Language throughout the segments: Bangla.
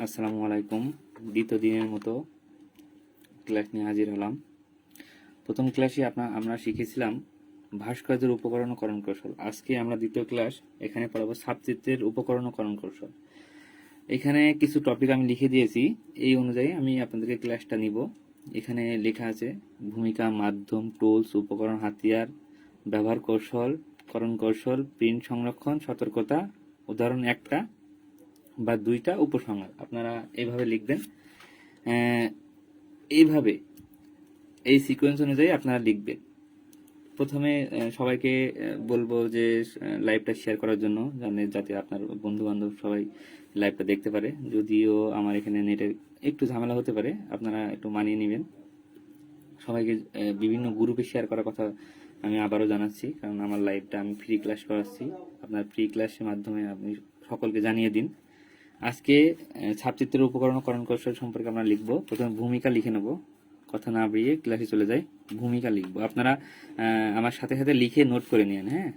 আসসালামু আলাইকুম। দ্বিতীয় দিনের মতো ক্লাস নিয়ে হাজির হলাম। প্রথম ক্লাসে আমরা শিখেছিলাম ভাস্কর্যের উপকরণ ও করণ কৌশল। আজকে আমরা দ্বিতীয় ক্লাস এখানে পড়াবো ছাপচিত্রের উপকরণ ও করণ কৌশল। এখানে কিছু টপিক আমি লিখে দিয়েছি, এই অনুযায়ী আমি আপনাদেরকে ক্লাসটা নিব। এখানে লেখা আছে ভূমিকা, মাধ্যম, টুলস, উপকরণ, হাতিয়ার, ব্যবহার কৌশল, করণ কৌশল, প্রিন্ট সংরক্ষণ, সতর্কতা, উদাহরণ একটা বা দুইটা, উপসংহার। আপনারা এইভাবে লিখবেন, এইভাবে এই সিকোয়েন্স অনুযায়ী আপনারা লিখবেন। প্রথমে সবাইকে বলবো যে লাইভটা শেয়ার করার জন্য, যাতে আপনার বন্ধু বান্ধব সবাই লাইভটা দেখতে পারে। যদিও আমার এখানে নেটের একটু ঝামেলা হতে পারে, আপনারা একটু মানিয়ে নেবেন। সবাইকে বিভিন্ন গ্রুপে শেয়ার করার কথা আমি আবারও জানাচ্ছি, কারণ আমার লাইভটা আমি ফ্রি ক্লাস করাচ্ছি। আপনার ফ্রি ক্লাসের মাধ্যমে আপনি সকলকে জানিয়ে দিন। আজকে ছাপচিত্রের উপকরণ ও করণ কৌশল সম্পর্কে আমরা লিখব। প্রথমে ভূমিকা লিখে নেব, কথা না বেরিয়ে ক্লাসে চলে যাই। ভূমিকা লিখবো। আপনারা আমার সাথে সাথে লিখে নোট করে নিন। হ্যাঁ,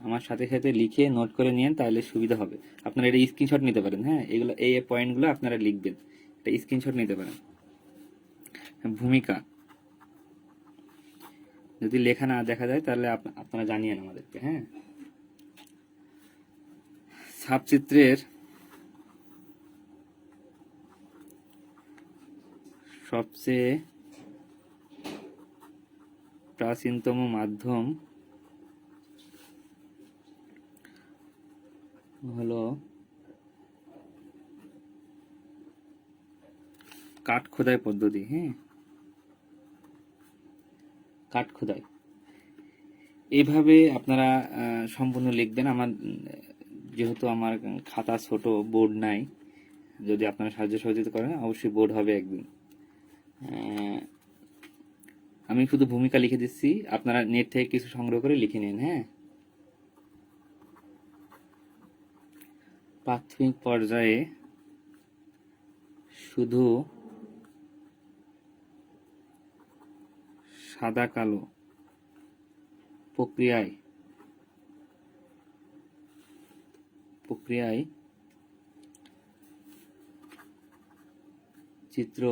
আমার সাথে সাথে লিখে নোট করে নিন, তাহলে সুবিধা হবে। আপনারা এটা স্ক্রিনশট নিতে পারেন। হ্যাঁ, এগুলো এই পয়েন্টগুলো আপনারা লিখবেন, এটা স্ক্রিনশট নিতে পারেন। ভূমিকা যদি লেখা না দেখা যায় তাহলে আপনারা জানিয়েন আমাদেরকে। হ্যাঁ, ছাপচিত্রের সবচেয়ে প্রাচীনতম মাধ্যম হলো কাঠ খোদাই পদ্ধতি। হ্যাঁ, কাঠ খোদাই। এইভাবে আপনারা সম্পূর্ণ লিখবেন। যেহেতু আমার খাতা ছোট, বোর্ড নাই, যদি আপনারা সাহায্য সহযোগিতা করেন অবশ্যই বোর্ড হবে একদিন। আমি শুধু ভূমিকা লিখে দিচ্ছি, আপনারা নেট থেকে কিছু সংগ্রহ করে লিখে নিন। হ্যাঁ, প্রাথমিক পর্যায়ে শুধু সাদা কালো প্রক্রিয়ায় চিত্র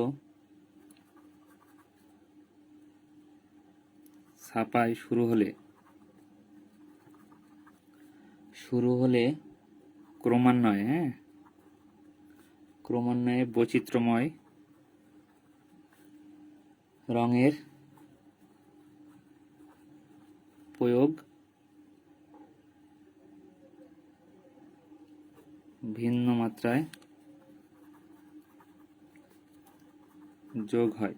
ছাপাই শুরু হলে ক্রমান্বয়ে বৈচিত্র্যময় রঙের প্রয়োগ, ভিন্ন মাত্রায় যোগ হয়।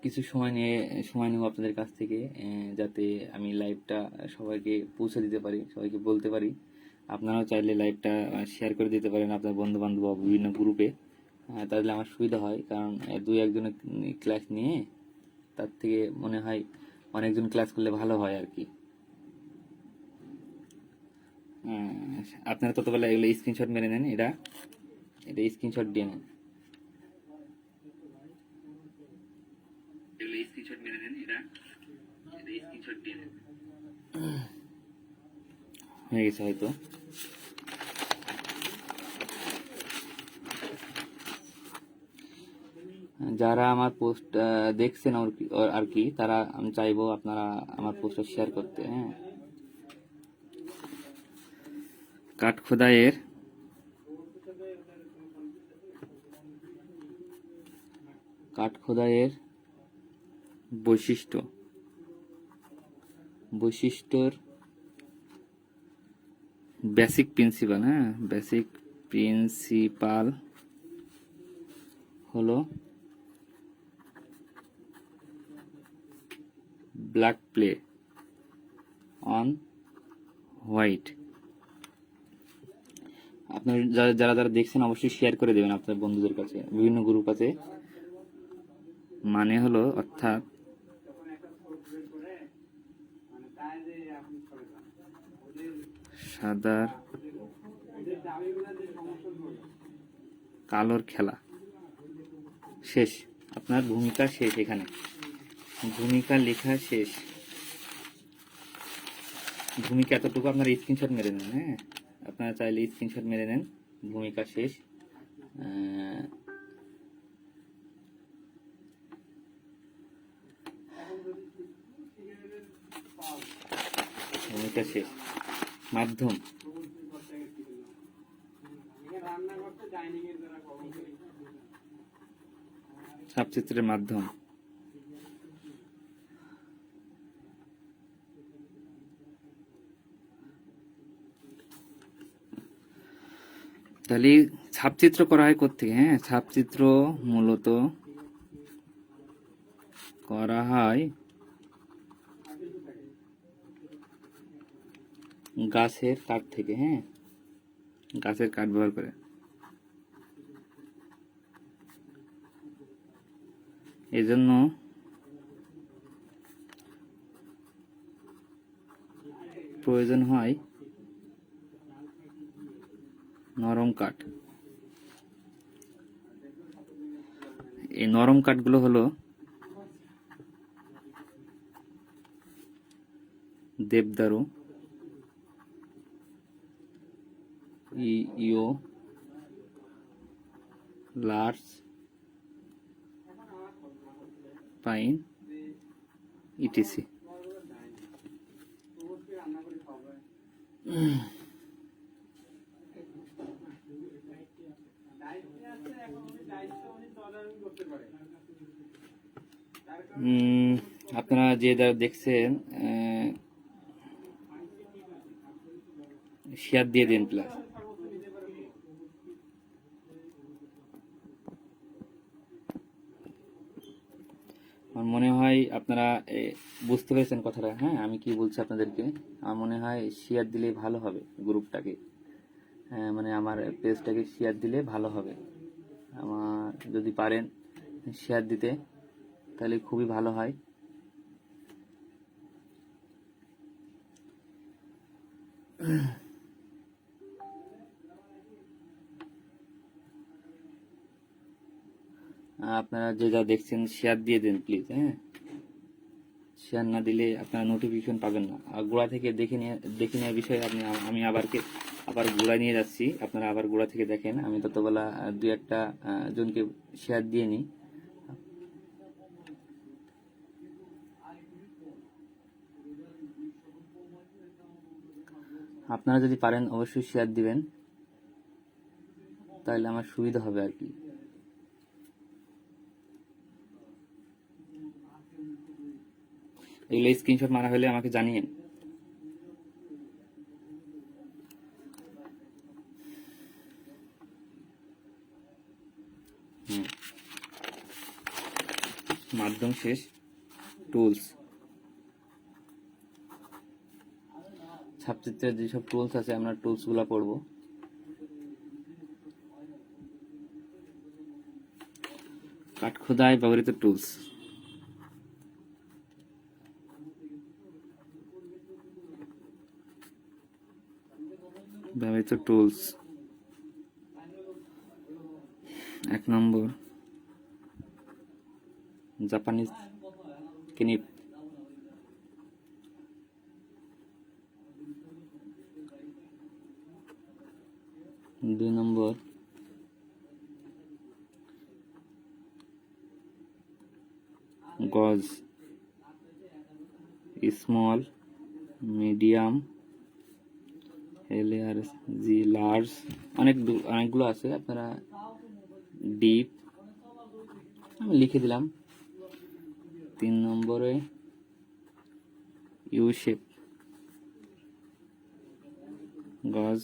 কিছু সময় নেব আপনাদের কাছ থেকে, যাতে আমি লাইভটা সবাইকে পৌঁছে দিতে পারি, সবাইকে বলতে পারি। আপনারাও চাইলে লাইভটা শেয়ার করে দিতে পারেন আপনার বন্ধু বান্ধব বা বিভিন্ন গ্রুপে, তাহলে আমার সুবিধা হয়। কারণ দুই একজনের ক্লাস নিয়ে তার থেকে মনে হয় অনেকজন ক্লাস করলে ভালো হয় আর কি। আপনারা ততবেলা এগুলো স্ক্রিনশট মেরে নেন, এটা স্ক্রিনশট দিয়ে নেন, হয়ে গেছে হয়তো। যারা আমার পোস্ট দেখছেন আর কি, তারা আমি চাইবো আপনারা আমার পোস্টটা শেয়ার করতে। হ্যাঁ, কাঠ খোদাইয়ের বৈশিষ্ট্যর বেসিক প্রিন্সিপাল হলো ব্ল্যাক প্লে অন হোয়াইট। আপনারা যারা দেখছেন অবশ্যই শেয়ার করে দেবেন আপনার বন্ধুদের কাছে, বিভিন্ন গ্রুপ আছে। মানে হলো অর্থাৎ সাদার কালোর খেলা শেষ। আপনার ভূমিকা শেষ, এখানে ভূমিকা লেখা শেষ। ভূমিকা এতটুকু আপনারা স্ক্রিনশট মেরে নেন। হ্যাঁ, আপনারা চাইলে স্ক্রিনশট মেরে নেন। ভূমিকা শেষ। ভূমিকা শেষ। মাধ্যম, ছাপচিত্রের মাধ্যম, তাহলে ছাপচিত্র করা হয় কোত্থেকে? হ্যাঁ, ছাপচিত্র মূলত করা হয় গাছের কাঠ থেকে। হ্যাঁ, গাছের কাঠ ব্যবহার করে। এজন্য প্রয়োজন হয় নরম কাঠ। এই নরম কাঠগুলো হলো দেবদারু, ইও, লার্স, পাইন, ইটিসি। আপনারা যে দেখছেন শেয়ার দিয়ে দিন প্লাস। আমার মনে হয় আপনারা বুঝতে পেরেছেন কথাটা। হ্যাঁ, আমি কি বলছি আপনাদেরকে। আমার মনে হয় শেয়ার দিলে ভালো হবে গ্রুপটাকে, মানে আমার পেজটাকে শেয়ার দিলে ভালো হবে। আমার যদি পারেন শেয়ার দিতে তাহলে খুবই ভালো হয়। আপনারা যে যা দেখছেন শেয়ার দিয়ে দেন প্লিজ। হ্যাঁ, শেয়ার না দিলে আপনারা নোটিফিকেশন পাবেন না। আর গোড়া থেকে দেখে নেওয়ার বিষয়ে আমি আবার গোড়া নিয়ে যাচ্ছি। আপনারা আবার গোড়া থেকে দেখেন। আমি ততবেলা দু একটা জনকে শেয়ার দিয়ে নিই। আপনারা যদি পারেন অবশ্যই শেয়ার দিবেন, তাহলে আমার সুবিধা হবে আর কি। এগুলো স্ক্রিনশট মারা হলে আমাকে জানিয়েন। মাধ্যম শেষ। টুলস, ছাপচিত্রের যেসব টুলস আছে আমরা টুলসগুলো পড়বো। কাঠখোদায় ব্যবহৃত টুলস, এক নম্বর জাপানিজ কেনিপ, দুই নম্বর গজ, স্মল, মিডিয়াম, লার্জ, অনেকগুলো আছে। আপনারা ডিপ আমি লিখে দিলাম। 3 নম্বরে ইউ শেপ গজ।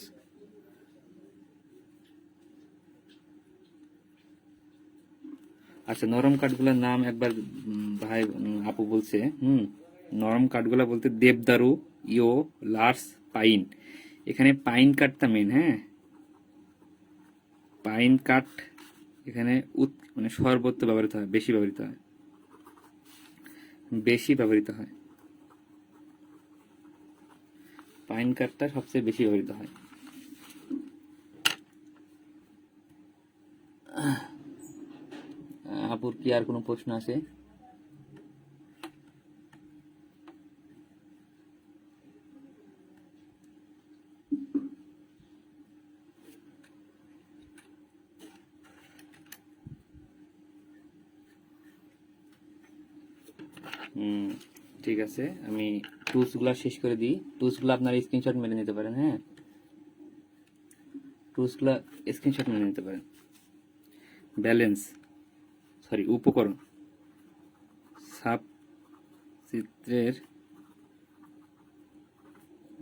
আচ্ছা, নরম কাঠগুলোর নাম একবার ভাই আপু বলছে। নরম কাঠগুলা বলতে দেবদারু, ইও, লার্স, পাইন। এখানে পাইন কাঠটা মেন। হ্যাঁ, পাইন কাঠ এখানে মানে সর্বত্র ব্যবহৃত হয়, বেশি ব্যবহৃত হয়। পাইন কাঠটা সবচেয়ে বেশি ব্যবহৃত হয়। আপুর কি আর কোনো প্রশ্ন আছে? হুম, ঠিক আছে, আমি টুলসগুলো শেষ করে দিই। টুলসগুলো আপনার স্ক্রিনশট মেরে নিতে পারেন। হ্যাঁ, টুলসগুলো স্ক্রিনশট মেরে নিতে পারেন। ব্যালেন্স, সরি, উপকরণ, সাব চিত্রের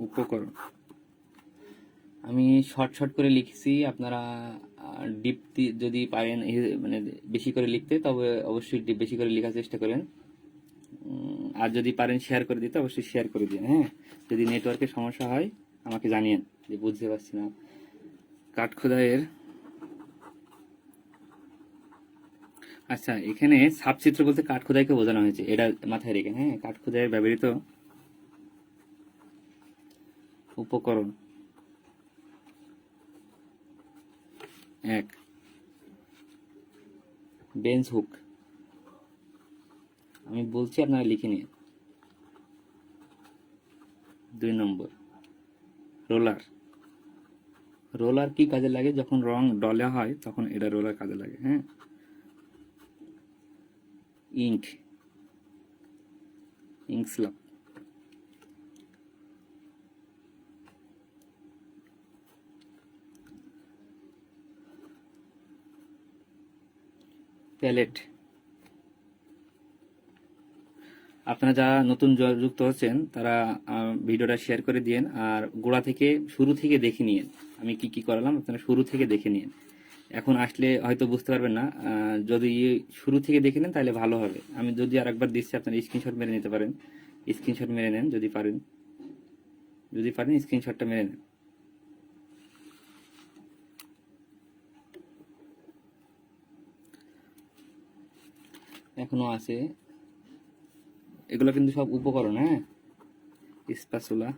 উপকরণ। আমি শর্ট করে লিখছি, আপনারা ডিপ যদি পারেন মানে বেশি করে লিখতে, তবে অবশ্যই ডিপ বেশি করে লেখার চেষ্টা করেন। আর যদি পারেন শেয়ার করে দিতে, অবশ্যই শেয়ার করে দিন। হ্যাঁ, যদি নেটওয়ার্কের সমস্যা হয় আমাকে জানিয়েন যে বুঝতে পারছি না। কাঠ খোদাইয়ের, আচ্ছা, এখানে সাবচিত্র বলতে কাঠ খোদাইকে বোঝানো হয়েছে, এটা মাথায় রেখে। হ্যাঁ, কাঠ খোদাইয়ের ব্যবহৃত উপকরণ: 1, বেঞ্চ হুক। আমি বলছি, আপনারা লিখে নিন। 2 নম্বর, রোলার। রোলার কি কাজে লাগে? যখন রং ডলা হয় তখন এটা রোলার কাজে লাগে। হ্যাঁ, ইঙ্ক, ইঙ্ক স্ল্যাব। প্যালেট। আপনারা যারা নতুন যুক্ত হচ্ছেন তারা ভিডিওটা শেয়ার করে দিয়েন, আর গোড়া থেকে শুরু থেকে দেখে নিন আমি কি কি করালাম। আপনারা শুরু থেকে দেখে নিন, এখন আসলে হয়তো বুঝতে পারবেন না। যদি শুরু থেকে দেখে নেন তাহলে ভালো হবে। আমি যদি আর একবার দিচ্ছি, আপনারা স্ক্রিনশট মেরে নিতে পারেন। স্ক্রিনশট মেরে নেন যদি পারেন, স্ক্রিনশটটা মেরে নেন। এখনো আছে, এগুলো কিন্তু সব উপকরণ। হ্যাঁ, স্প্যাচুলা,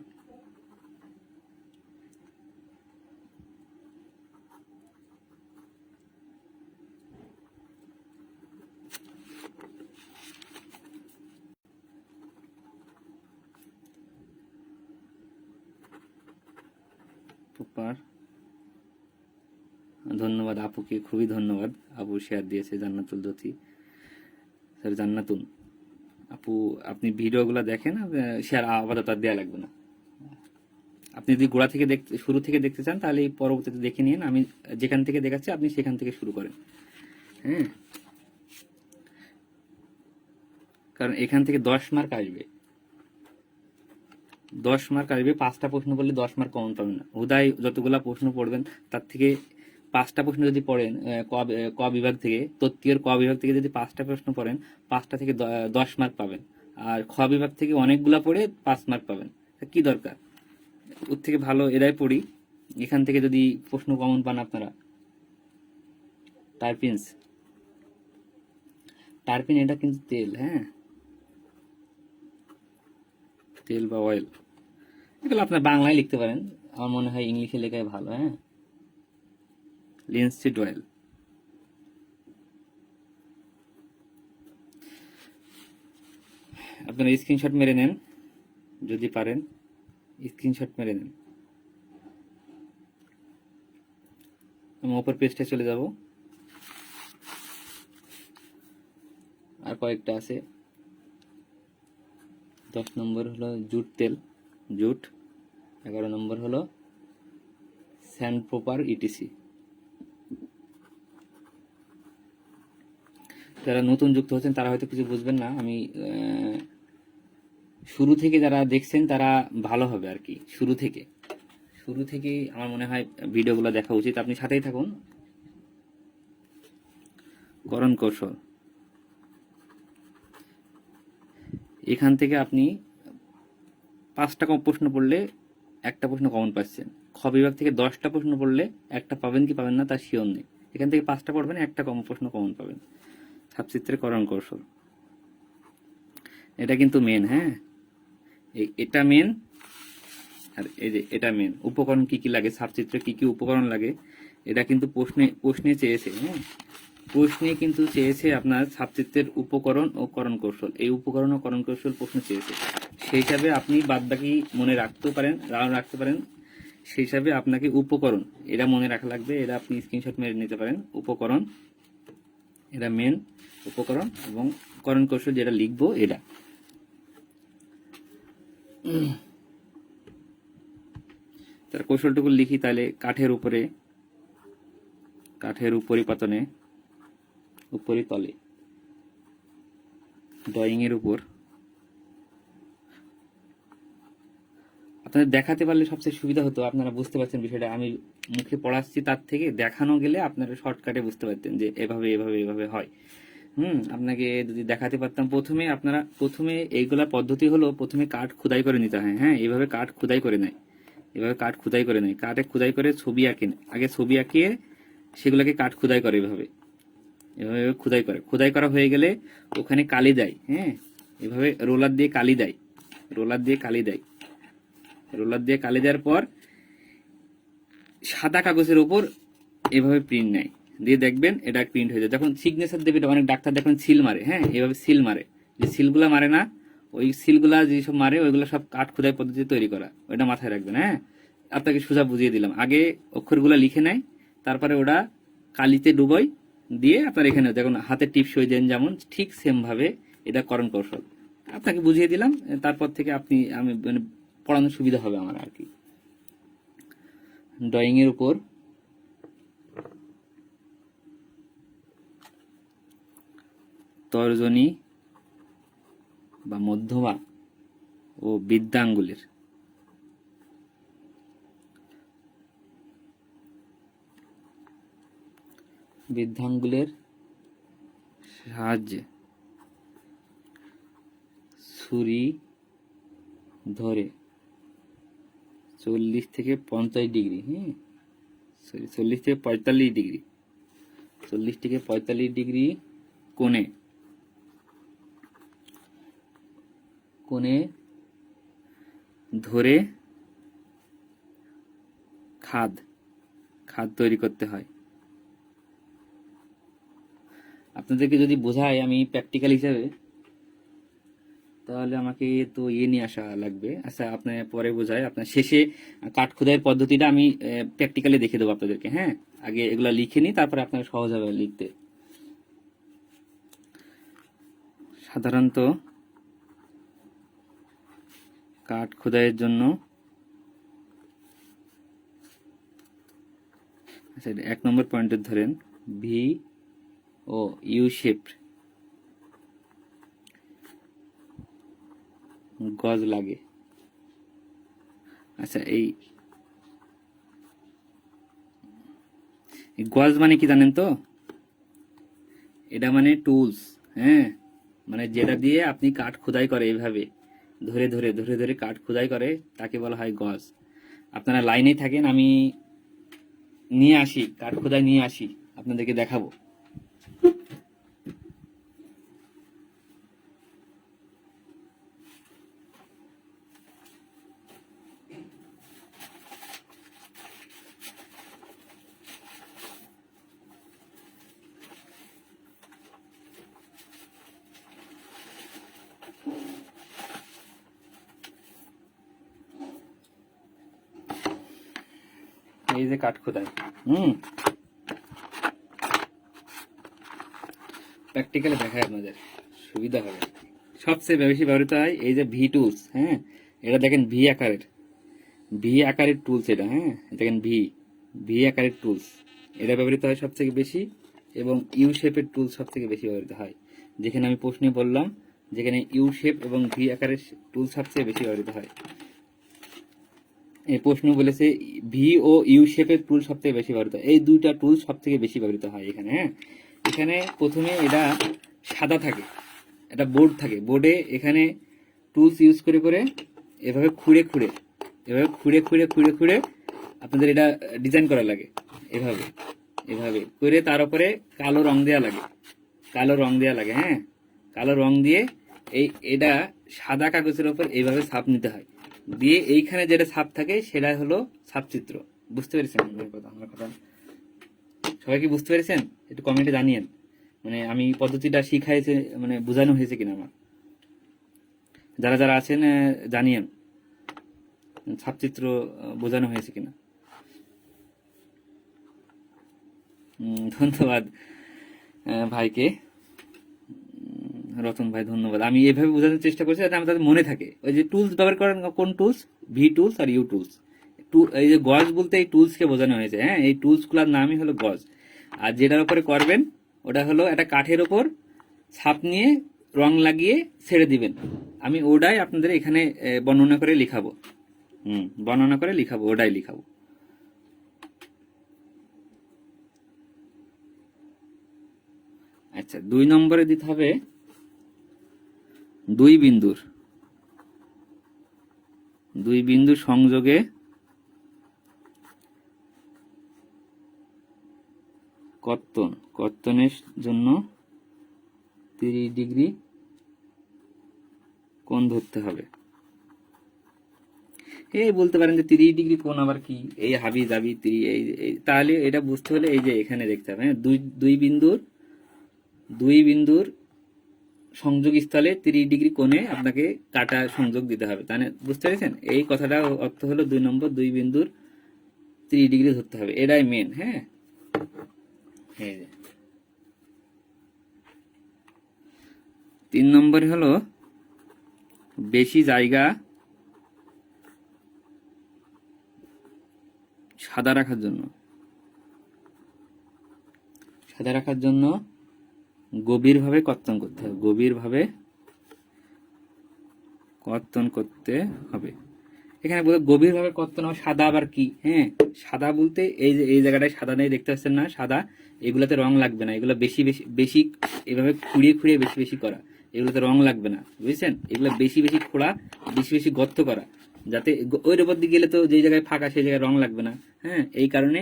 ধন্যবাদ আপুকে, খুবই ধন্যবাদ। আপু শেয়ার দিয়েছে, জান্নাতুল জ্যোতি, স্যার জান্নাতুন আপু। আপনি ভিডিওগুলো দেখেন, শেয়ার আপাতত আর দেওয়া লাগবে না। আপনি যদি গোড়া থেকে শুরু থেকে দেখতে চান তাহলে পরবর্তীতে দেখে নিন। আমি যেখান থেকে দেখাচ্ছি আপনি সেখান থেকে শুরু করেন। হ্যাঁ, কারণ এখান থেকে 10 মার্ক আসবে। 10 মার্ক আসবে, 5টা প্রশ্ন পড়লে 10 মার্ক কমন পাবেন না। হুদায় যতগুলা প্রশ্ন পড়বেন তার থেকে 5টা প্রশ্ন যদি পড়েন, ক বিভাগ থেকে, তত্ত্বের ক বিভাগ থেকে যদি 5টা প্রশ্ন পড়েন, 5টা থেকে 10 মার্ক পাবেন। আর খ বিভাগ থেকে অনেকগুলা পড়ে 5 মার্ক পাবেন। কি দরকার? ওর থেকে ভালো এরাই পড়ি। এখান থেকে যদি প্রশ্ন কমন পান আপনারা। টারপিনস, টারপিন এটা কিন্তু তেল। হ্যাঁ, তেল বা অয়েল। এগুলো আপনার বাংলায় লিখতে পারেন, আমার মনে হয় ইংলিশে লেখাই ভালো। হ্যাঁ, লিনসিড অয়েল। আপনারা স্ক্রিনশট মেরে নেন যদি পারেন, স্ক্রিনশট মেরে নেন। আমি অপর পেজটা চলে যাব। আর কয়েকটা আছে। 10 নম্বর হলো জুট তেল, জুট। 11 নম্বর হলো স্যান্ড প্রপার ইটিসি। যারা নতুন যুক্ত হচ্ছেন তারা হয়তো কিছু বুঝবেন না। আমি শুরু থেকে যারা দেখছেন তারা ভালো হবে আর কি। শুরু থেকে আমার মনে হয় ভিডিওগুলো দেখা উচিত। আপনি সাথেই থাকুন। করণ কৌশল, এখান থেকে আপনি 5টা প্রশ্ন পড়লে একটা প্রশ্ন কমন পাচ্ছেন। খ বিভাগ থেকে 10টা প্রশ্ন পড়লে একটা পাবেন কি পাবেন না তার শিওর নেই। এখান থেকে 5টা পড়বেন, একটা প্রশ্ন কমন পাবেন। ছাপচিত্রের করণ কৌশল, এটা কিন্তু মেন। হ্যাঁ, এটা মেন, আর এই যে এটা মেন। উপকরণ কি কি লাগে, ছাপচিত্রে কি কি উপকরণ লাগে, এটা কিন্তু প্রশ্নে চেয়েছে। হ্যাঁ, প্রশ্নে কিন্তু চেয়েছে আপনার ছাপচিত্রের উপকরণ ও করণ কৌশল। এই উপকরণ ও করণ কৌশল প্রশ্ন চেয়েছে। সেই হিসাবে আপনি বাদবাকি মনে রাখতে পারেন। সেই হিসাবে আপনাকে উপকরণ এটা মনে রাখা লাগবে। এটা আপনি স্ক্রিনশট মেরে নিতে পারেন। উপকরণ, এটা মেন উপকরণ, এবং করণ কৌশল যেটা লিখবো এটা। তার কৌশলটুকু লিখি তাহলে। কাঠের উপরিপাতনে, উপরিতলে, ড্রয়িং এর উপর আপনাদের দেখাতে পারলে সবচেয়ে সুবিধা হতো। আপনারা বুঝতে পারছেন বিষয়টা, আমি মুখে পড়াচ্ছি তার থেকে দেখানো গেলে আপনারা শর্টকাটে বুঝতে পারতেন যে এভাবে এভাবে এভাবে হয়। আপনাকে যদি দেখাতে পারতাম। প্রথমে এইগুলা পদ্ধতি হলো, প্রথমে কাঠ খোদাই করে নিতে হয়। হ্যাঁ, এইভাবে কাঠ খোদাই করে নেয়, এভাবে কাঠ খোদাই করে নেয়, কাঠে খোদাই করে ছবি আঁকে, আগে ছবি আঁকিয়ে সেগুলোকে কাঠ খোদাই করে এভাবে, এভাবে খোদাই করে। খোদাই করা হয়ে গেলে ওখানে কালি দেয়। হ্যাঁ, এভাবে রোলার দিয়ে কালি দেয়, রোলার দিয়ে কালি দেয়, রোলার দিয়ে কালি দেওয়ার পর সাদা কাগজের উপর এভাবে প্রিন্ট নেয়, দিয়ে দেখবেন এটা প্রিন্ট হয়ে যায়। যখন সিগনেচার দেবে, অনেক ডাক্তার দেখবেন সিল মারে। হ্যাঁ, এভাবে সিল মারে, যে সিলগুলা মারে না, ওই সিলগুলা যেসব মারে ওইগুলো সব কাঠ খোদাই পদ্ধতি তৈরি করা, ওইটা মাথায় রাখবেন। হ্যাঁ, আপনাকে সোজা বুঝিয়ে দিলাম। আগে অক্ষরগুলা লিখে নেয়, তারপরে ওটা কালিতে ডুবোয়, দিয়ে আপনার এখানে দেখুন হাতে টিপস হয়ে দেন, যেমন ঠিক সেম ভাবে এটা করণ কৌশল আপনাকে বুঝিয়ে দিলাম। তারপর থেকে আমি মানে পড়ানোর সুবিধা হবে আমার আর কি। ড্রয়িং এর উপর তর্জনী বা মধ্যমা ও বৃদ্ধাঙ্গুলের সাহায্যে ছুরি ধরে 40 থেকে 50 ডিগ্রি, হ্যাঁ সরি 40 থেকে 45 ডিগ্রি, 40 থেকে 45 ডিগ্রি কোণে ধরে খাদ তৈরি করতে হয়। আপনাদেরকে যদি বোঝাই আমি প্র্যাকটিক্যাল হিসাবে, তাহলে আমাকে তো নিয়ে আসা লাগবে। আচ্ছা, আপনার পরে বোঝায়, আপনার শেষে কাঠ খোদাইয়ের পদ্ধতিটা আমি প্র্যাকটিক্যালি দেখে দেবো আপনাদেরকে। হ্যাঁ, আগে এগুলা লিখে নিই, তারপরে আপনার সহজ হবে লিখতে। সাধারণত কাঠ খোদাইয়ের জন্য, আচ্ছা 1 নম্বর পয়েন্টে ধরেন ভি ও ইউ শেপ গজ লাগে। আচ্ছা, এই গজ মানে কি জানেন তো? এটা মানে টুলস। হ্যাঁ, মানে যেটা দিয়ে আপনি কাঠ খোদাই করে, এইভাবে ধরে ধরে ধরে ধরে কাঠ খোদাই করে, তাকে বলা হয় গজ। আপনারা লাইনেই থাকেন, আমি নিয়ে আসি, কাঠ খোদাই নিয়ে আসি, আপনাদেরকে দেখাবো। এই যে কাঠ খোদাই, প্র্যাকটিক্যালি দেখায় আপনাদের সুবিধা হবে। সবচেয়ে বেশি ব্যবহৃত হয় এই যে ভি টুলস। হ্যাঁ, এটা দেখেন ভি আকারের টুলস এটা। হ্যাঁ, দেখেন ভি আকারের টুলস, এটা ব্যবহৃত হয় সব থেকে বেশি, এবং ইউ শেপের টুলস সব থেকে বেশি ব্যবহৃত হয়। যেখানে আমি প্রশ্নে বললাম, যেখানে ইউ শেপ এবং ভি আকারের টুলস সবচেয়ে বেশি ব্যবহৃত হয়। এই প্রশ্ন বলেছে ভি ও ইউ শেপের টুল সব থেকে বেশি ব্যবহৃত, এই দুইটা টুল সব থেকে বেশি ব্যবহৃত হয় এখানে। হ্যাঁ, এখানে প্রথমে এটা সাদা থাকে, একটা বোর্ড থাকে, বোর্ডে এখানে টুলস ইউজ করে করে এভাবে খুঁড়ে আপনাদের এটা ডিজাইন করা লাগে। এভাবে এভাবে করে তার উপরে কালো রং দেওয়া লাগে। হ্যাঁ, কালো রং দিয়ে এটা সাদা কাগজের উপর এইভাবে ছাপ নিতে হয়, দিয়ে এইখানে যেটা ছাপ থাকে সেটা হলো ছাপচিত্র। বুঝতে পেরেছেন আমার কথা? সবাই কি বুঝতে পেরেছেন? একটু কমেন্টে জানিয়েন, মানে আমি পদ্ধতিটা শিখাইছে, মানে বোঝানো হয়েছে কিনা আমার। যারা যারা আছেন জানিয়েন ছাপচিত্র বোঝানো হয়েছে কিনা। ধন্যবাদ ভাইকে, রতন ভাই ধন্যবাদ। আমি এভাবে বোঝানোর চেষ্টা করছি যাতে আমাদের মনে থাকে। ওই যে টুলস ব্যবহার করেন, কোন টুলস? ভি টুলস আর ইউ টুলস। এই যে গজ বলতে এই টুলস কে বোঝানো হয়েছে। হ্যাঁ, এই টুলস গুলার নামই হলো গজ। আর যেটার উপরে করবেন ওটা হলো একটা কাঠের ওপর ছাপ নিয়ে রং লাগিয়ে ছেড়ে দিবেন। আমি ওটাই আপনাদের এখানে বর্ণনা করে লিখাবো। বর্ণনা করে লিখাবো, ওটাই লিখাবো। আচ্ছা, 2 নম্বরে দিতে হবে 2 বিন্দুর সংযোগে কর্তনের জন্য 30 ডিগ্রি কোণ ধরতে হবে। এই বলতে পারেন যে 30 ডিগ্রি কোণ আবার কি, এই হাবি জাবি 30, তাহলে এটা বুঝতে হলে এই যে এখানে দেখতে হবে। হ্যাঁ, দুই বিন্দুর সংযোগ স্থলে 30 ডিগ্রি কোণে আপনাকে কাটা সংযোগ দিতে হবে। তাহলে বুঝতে পেরেছেন? এই কথাটা অর্থ হলো 2 নম্বর, 2 বিন্দুর 30 ডিগ্রি ধরতে হবে, এটাই মেন। হ্যাঁ, 3 নম্বর হলো বেশি জায়গা সাদা রাখার জন্য গভীরভাবে কর্তন করতে হবে। এখানে বলে গভীরভাবে কর্তন হবে। সাদা আবার কি? হ্যাঁ, সাদা বলতে এই যে এই জায়গাটায় সাদা নেই, দেখতে পাচ্ছেন না সাদা, এগুলাতে রং লাগবে না। এগুলো বেশি এভাবে খুঁড়িয়ে বেশি করা, এগুলোতে রং লাগবে না, বুঝছেন? এগুলো বেশি খোঁড়া, বেশি গর্ত করা, যাতে ওই উপর দিকে গেলে তো যে জায়গায় ফাঁকা সেই জায়গায় রং লাগবে না। হ্যাঁ, এই কারণে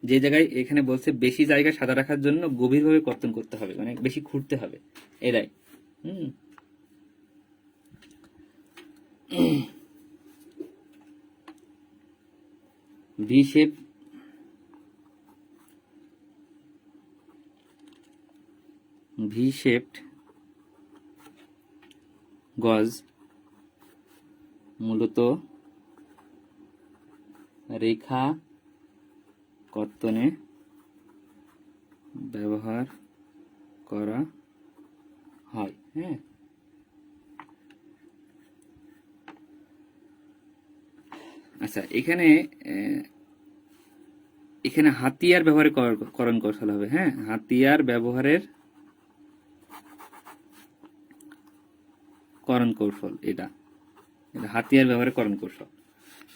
যে জায়গায় এখানে বলছে বেশি জায়গা সাদা রাখার জন্য গভীরভাবে কর্তন করতে হবে, মানে বেশি খুঁড়তে হবে, এরাই। ভি শেপড গজ মূলত রেখা কর্তনে ব্যবহার করা হয়। হ্যাঁ, আচ্ছা, এখানে হাতিয়ার ব্যবহারের করণ কৌশল হবে। হ্যাঁ, হাতিয়ার ব্যবহারের করণ কৌশল, এটা হাতিয়ার ব্যবহারের করণ কৌশল।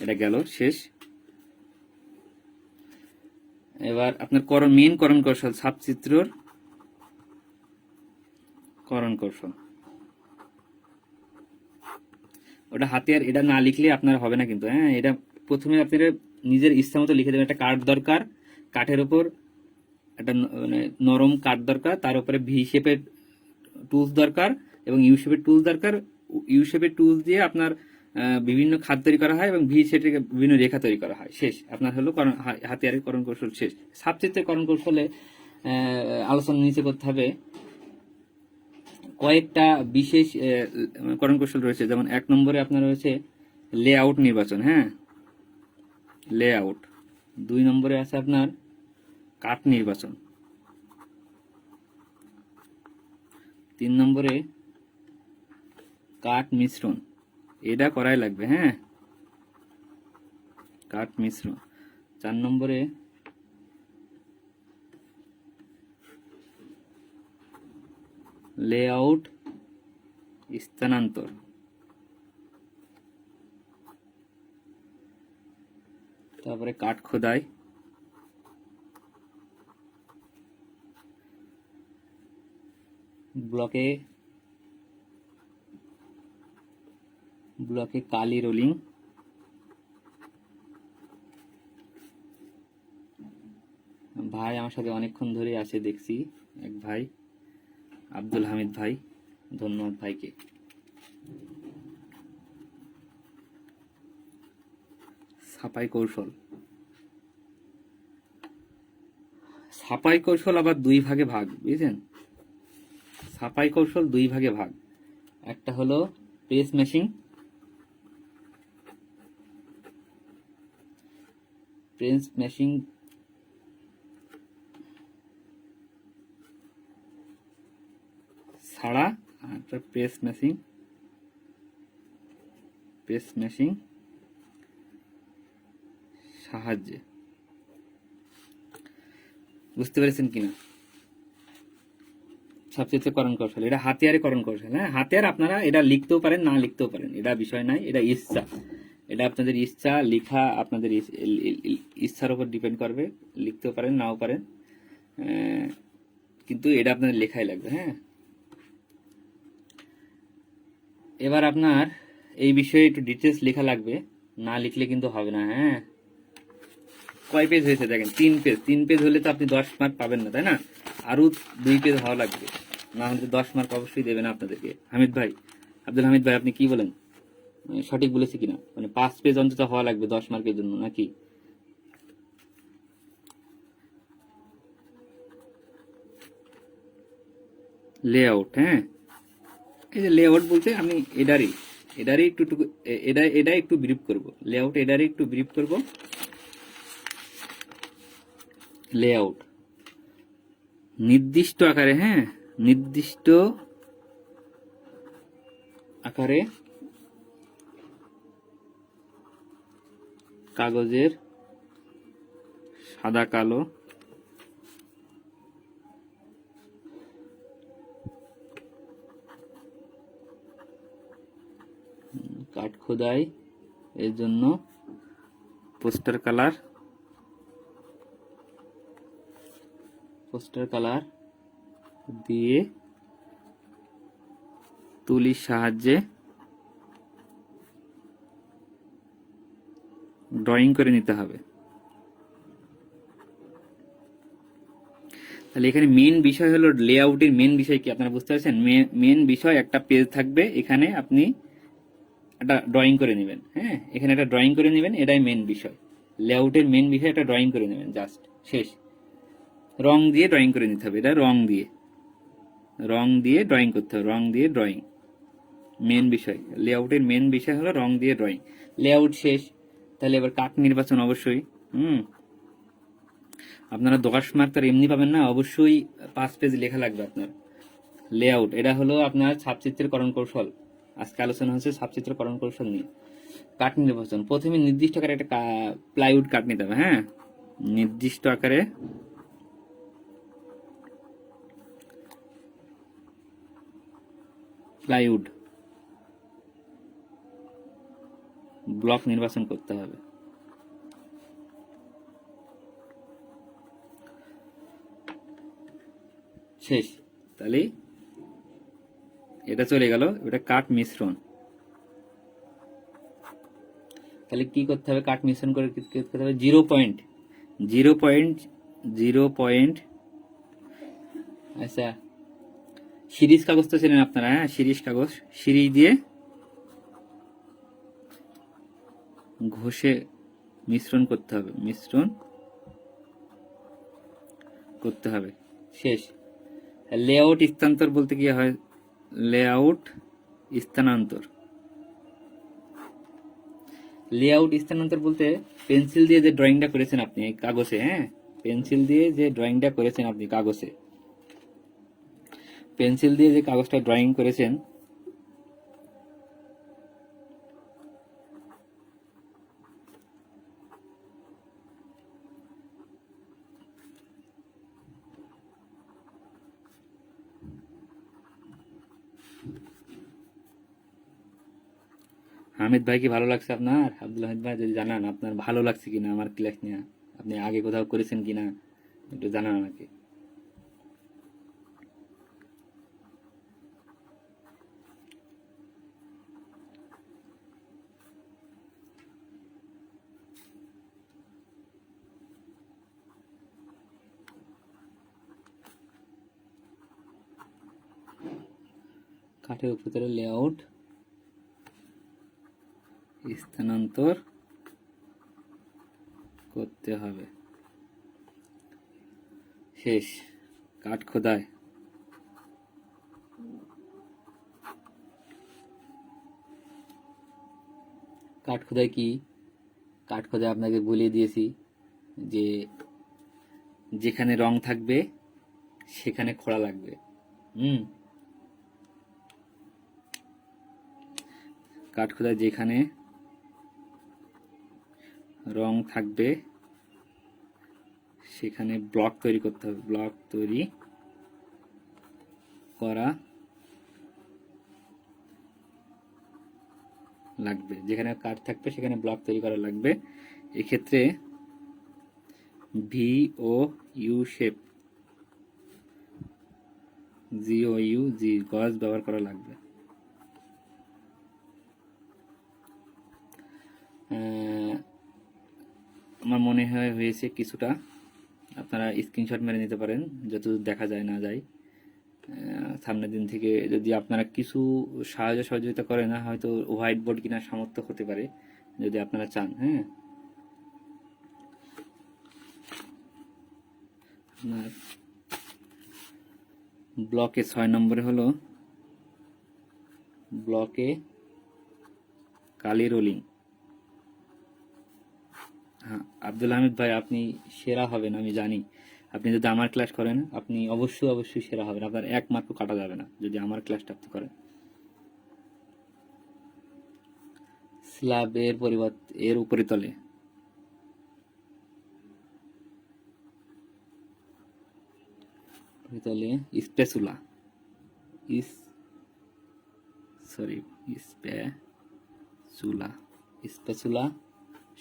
এটা গেল শেষ। এবার আপনার মেন করণ কৌশল, ছাপচিত্রর করণ কৌশল। ওটা হাতিয়ার, এটা না লিখলে আপনার হবে না কিন্তু। হ্যাঁ, এটা প্রথমে আপনারা নিজের ইচ্ছা মতো লিখে দেবেন। একটা কাঠ দরকার, কাঠের উপর একটা মানে নরম কাঠ দরকার, তার উপরে ভি শেপের টুলস দরকার এবং ইউ শেপের টুলস দরকার। ইউ শেপের টুলস দিয়ে আপনার বিভিন্ন খাদ তৈরি করা হয় এবং ভি শেপের বিভিন্ন রেখা তৈরি করা হয়। শেষ, আপনার হলো হাতিয়ারের করণ কৌশল শেষ। ছাপচিত্রের করণ কৌশলে আলোচনা নিচে করতে হবে। কয়েকটা বিশেষ করণ কৌশল রয়েছে, যেমন 1 নম্বরে আপনার রয়েছে লেআউট নির্বাচন। হ্যাঁ, লেআউট। 2 নম্বরে আছে আপনার কাট নির্বাচন। 3 নম্বরে কাট মিশ্রণ, এটা করাই লাগবে। হ্যাঁ, কাট মিশ্রণ। 4 নম্বরে লেআউট স্থানান্তর। তারপরে কাঠ খোদাই। ব্লকে কালি রোলিং। ভাই আমার সাথে অনেকক্ষণ ধরে আছে দেখছি, এক ভাই আব্দুল হামিদ ভাই, ধন্যবাদ ভাইকে। ছাপাই কৌশল আবার 2 ভাগে ভাগ, বুঝছেন? ছাপাই কৌশল 2 ভাগে ভাগ। একটা হলো প্রেস মেশিং, ছাড়া, আর প্রেস মেশিং সাহায্যে। বুঝতে পেরেছেন কিনা? সবচেয়ে করণ কৌশল, এটা হাতিয়ারে করণ কৌশল। হ্যাঁ, হাতিয়ার আপনারা এটা লিখতেও পারেন, না লিখতেও পারেন, এটা বিষয় নাই, এটা ইচ্ছা, এটা আপনাদের ইচ্ছা, লিখা আপনাদের ইচ্ছার উপর ডিপেন্ড করবে, লিখতেও পারেন নাও পারেন, কিন্তু এটা আপনাদের লেখাই লাগবে। হ্যাঁ, এবার আপনার এই বিষয়ে একটু ডিটেলস লেখা লাগবে, না লিখলে কিন্তু হবে না। হ্যাঁ, কয় পেজ হয়েছে দেখেন, 3 পেজ। 3 পেজ হলে তো আপনি 10 মার্ক পাবেন না, তাই না? আরো 2 পেজ হওয়া লাগবে, না হলে 10 মার্ক অবশ্যই দেবেন আপনাদেরকে। হামিদ ভাই, আব্দুল হামিদ ভাই, আপনি কি বলেন? সঠিক বলেছি কিনা? মানে 5 পেজ অন্তত হওয়া লাগবে 10 মার্কের জন্য, নাকি? লেআউট, হ্যাঁ, এই যে লেআউট বলতে আমি এডারই একটু ব্রিফ করব। লেআউট এডারই একটু ব্রিফ করব। লেআউট নির্দিষ্ট আকারে, হ্যাঁ, নির্দিষ্ট আকারে কাগজের সাদা কালো কাঠ খোদাই এর জন্য পোস্টার কালার দিয়ে তুলির সাহায্যে ড্রয়িং করে নিতে হবে। তাহলে এখানে মেন বিষয় হলো লেআউটের মেন বিষয় কি আপনারা বুঝতে পারছেন? মেন বিষয় একটা পেজ থাকবে, এখানে আপনি একটা ড্রয়িং করে নেবেন। হ্যাঁ, এখানে একটা ড্রয়িং করে নেবেন, এটাই মেন বিষয়। লেআউটের মেন বিষয় একটা ড্রয়িং করে নেবেন, জাস্ট শেষ। রং দিয়ে ড্রয়িং করে নিতে হবে, এটা রং দিয়ে ড্রয়িং করতে হবে, রং দিয়ে ড্রয়িং মেন বিষয়। লেআউটের মেন বিষয় হলো রং দিয়ে ড্রয়িং। লেআউট শেষ, তাহলে এবার কাট নির্বাচন অবশ্যই। আপনারা 10 মার্ক তার এমনি পাবেন না, অবশ্যই 5 পেজ লেখা লাগবে আপনার। লেআউট এটা হলো আপনার ছাপচিত্রের করণ কৌশল। আজকে আলোচনা হচ্ছে ছাপচিত্র করণ কৌশল নিয়ে। কাট নির্বাচন, প্রথমে নির্দিষ্ট আকারে একটা প্লাইউড কাট নিতে হবে। হ্যাঁ, নির্দিষ্ট আকারে প্লাইউড ব্লক নির্বাচন করতে হবে। শেষ, তাহলে এটা চলে গেল। এটা কাঠ মিশ্রণ, তাহলে কি করতে হবে? কাঠ মিশ্রণ করে কি করতে হবে? 0.0. আচ্ছা, সিরিজ কাগজ তো ছিলেন আপনারা, হ্যাঁ, সিরিজ কাগজ, সিরিজ দিয়ে ঘষে মিশ্রণ করতে হবে। শেষ। লেআউট স্থানান্তর বলতে কি হয়? লেআউট স্থানান্তর বলতে পেন্সিল দিয়ে যে ড্রয়িংটা করেছেন আপনি কাগজে, হ্যাঁ, পেন্সিল দিয়ে যে ড্রয়িংটা করেছেন আপনি কাগজে, পেন্সিল দিয়ে যে কাগজটা ড্রয়িং করেছেন, হামিদ ভাই কি ভালো লাগছে আপনার? আব্দুল হামিদ ভাই যদি জানান আপনার ভালো লাগছে কিনা আমার ক্লাস নিয়ে, আপনি আগে কোথাও করেছেন কিনা একটু জানান আমাকে। কাঠের উপরে লেআউট স্থানান্তর করতে হবে। শেষ। কাঠ খোদাই, কি? কাঠ খোদাই আপনাকে বলিয়ে দিয়েছি যে যেখানে রং থাকবে সেখানে খোড়া লাগবে। কাঠখোদায় যেখানে রং থাকবে সেখানে ব্লক তৈরি করতে হবে, ব্লক তৈরি করা লাগবে। যেখানে কাঠ থাকবে সেখানে ব্লক তৈরি করা লাগবে। এক্ষেত্রে V O you shape, G O you জি গজ ব্যবহার করা লাগবে। আমার মনে হয় হয়েছে কিছুটা, আপনারা স্ক্রিনশট মেরে নিতে পারেন যতদূর দেখা যায় না যায়। সামনের দিন থেকে যদি আপনারা কিছু সাহায্য সহযোগিতা করেন না, হয়তো হোয়াইট বোর্ড কেনার সামর্থ্য হতে পারে যদি আপনারা চান। হ্যাঁ, আপনার ব্লকে 6 নম্বরে হলো ব্লকে কালি রোলিং। হ্যাঁ আব্দুল হামিদ ভাই, আপনি সেরা হবেন আমি জানি। আপনি যদি আমার ক্লাস করেন আপনি অবশ্যই সেরা হবেন, আপনার 1 মার্কও কাটা যাবে না যদি আমার ক্লাসটা আপনি করেন। স্ল্যাবের পরিবর্তে এর উপরিতলে স্পেচুলা স্পেচুলা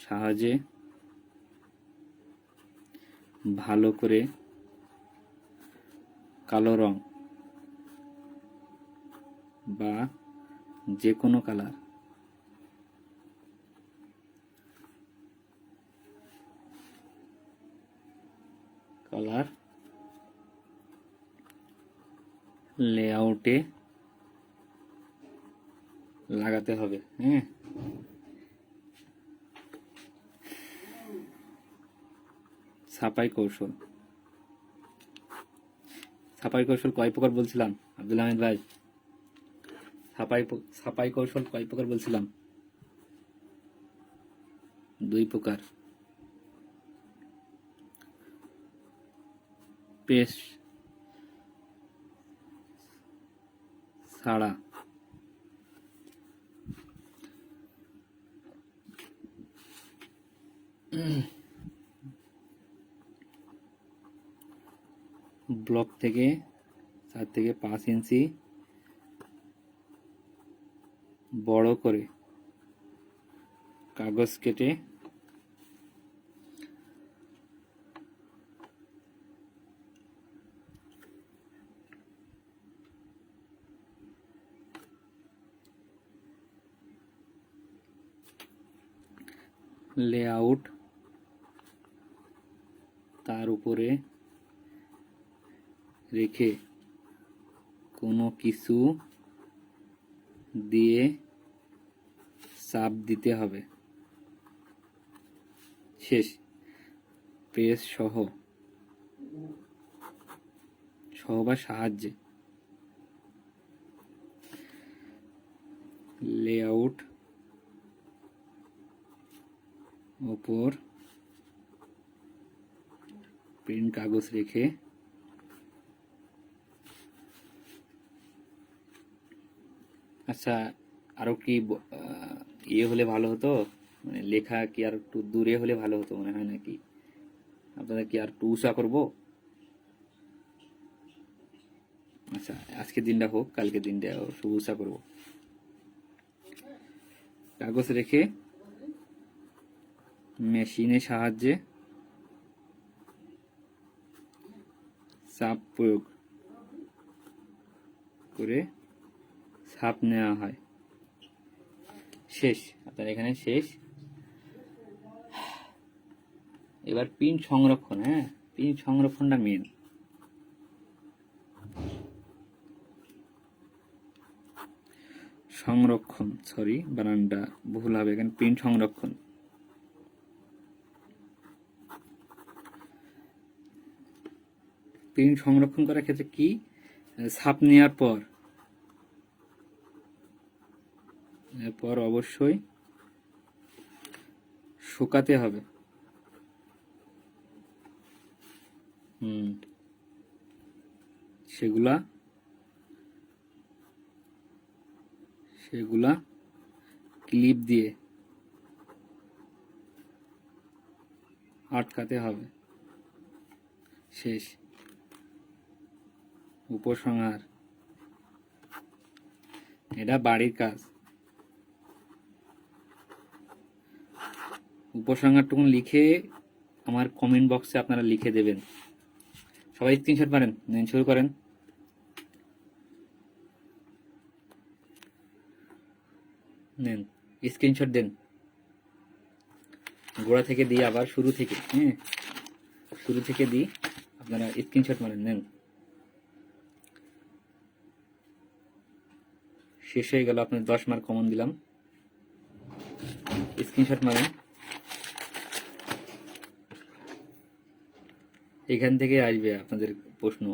সাহায্যে ভালো করে কালো রং বা যে কোনো কালার লেআউটে লাগাতে হবে। হ্যাঁ, ছাপাই কৌশল কয় প্রকার বলছিলাম আব্দুল হামিদ ভাই? ছাপাই কৌশল কয় প্রকার বলছিলাম? 2 প্রকার। পেশ ছাড়া ব্লক থেকে 4 থেকে 5 ইঞ্চি বড় করে কাগজ কেটে লেআউট তার উপরে রেখে কোনো কিছু দিয়ে চাপ দিতে হবে। শেষ প্রেস সহ বা সাহায্যে লেআউট ওপর প্রিন্ট কাগজ রেখে আচ্ছা আরো কি ইয়ে হলে ভালো হতো, মানে লেখা কি আর একটু দূরে হলে ভালো হতো মনে হয় নাকি? আপনাদের কি আর একটু উঁচা করবো? আচ্ছা আজকে দিনটা হোক, কালকে দিনটা শুভ উঁচা করবো। কাগজ রেখে মেশিনের সাহায্যে চাপ প্রয়োগ করে ছাপ নেওয়া হয়। শেষ, আপনার এখানে শেষ। এবার প্রিন্ট সংরক্ষণ। হ্যাঁ, প্রিন্ট সংরক্ষণটা মেন। সংরক্ষণ, সরি বানানটা ভুল হবে এখানে, প্রিন্ট সংরক্ষণ। প্রিন্ট সংরক্ষণ করার ক্ষেত্রে কি, ছাপ নেওয়ার পর অবশ্যই শুকাতে হবে। সেগুলা ক্লিপ দিয়ে আটকাতে হবে। শেষ। উপসংহার, এটা বাড়ির কাজ। উপসংহারটুকু লিখে আমার কমেন্ট বক্সে আপনারা লিখে দেবেন। সবাই স্ক্রিনশট মারেন, নেন শুরু করেন। নেন স্ক্রিনশট দেন, গোড়া থেকে দিই আবার শুরু থেকে, হ্যাঁ শুরু থেকে দিই, আপনারা স্ক্রিনশট মারেন। নেন, শেষ হয়ে গেল, আপনার 10 মার্ক কমন দিলাম। স্ক্রিনশট মারেন। এখান থেকে আসবে আপনাদের প্রশ্ন,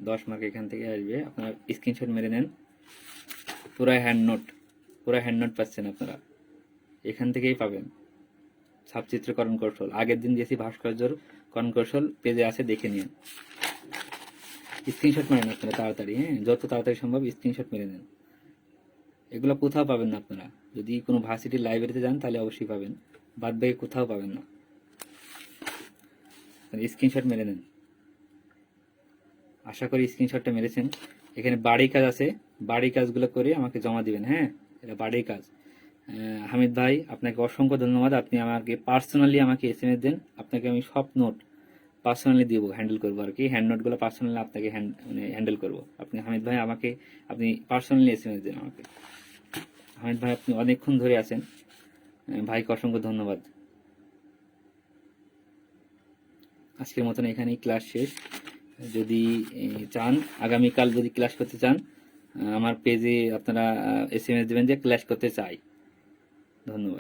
10 মার্ক এখান থেকে আসবে, আপনারা স্ক্রিনশট মেরে নেন। পুরা হ্যান্ড নোট পাচ্ছেন আপনারা, এখান থেকেই পাবেন। ছাপচিত্রকরণ কৌশল আগের দিন দিয়েছি, ভাস্কর্যর করণ কৌশল পেজে আছে, দেখে নিন। স্ক্রিনশট মারেন আপনারা তাড়াতাড়ি, হ্যাঁ যত তাড়াতাড়ি সম্ভব স্ক্রিনশট মেরে নেন। এগুলো কোথাও পাবেন না আপনারা, যদি কোনো ভার্সিটির লাইব্রেরিতে যান তাহলে অবশ্যই পাবেন, বাদ বাকি কোথাও পাবেন না। স্ক্রিনশট মেরে নেন, আশা করি স্ক্রিনশটটা মেরেছেন। এখানে বাড়ি কাজ আছে, বাড়ি কাজগুলো করে আমাকে জমা দিবেন, হ্যাঁ এটা বাড়ির কাজ। হামিদ ভাই আপনাকে অসংখ্য ধন্যবাদ, আপনি আমাকে পার্সোনালি আমাকে এসএমএস দেন, আপনাকে আমি সব নোট পার্সোনালি দিব, হ্যান্ডেল করবো আর কি। হ্যান্ড নোটগুলো পার্সোনালি আপনাকে হ্যান্ডেল করবো। আপনি হামিদ ভাই আমাকে আপনি পার্সোনালি এসএমএস দেন আমাকে। হামিদ ভাই আপনি অনেকক্ষণ ধরে আছেন, ভাইকে অসংখ্য ধন্যবাদ। আজকের মতন এখানেই ক্লাস শেষ। যদি চান আগামীকাল যদি ক্লাস করতে চান, আমার পেজে আপনারা এসএমএস দেবেন যে ক্লাস করতে চাই। ধন্যবাদ।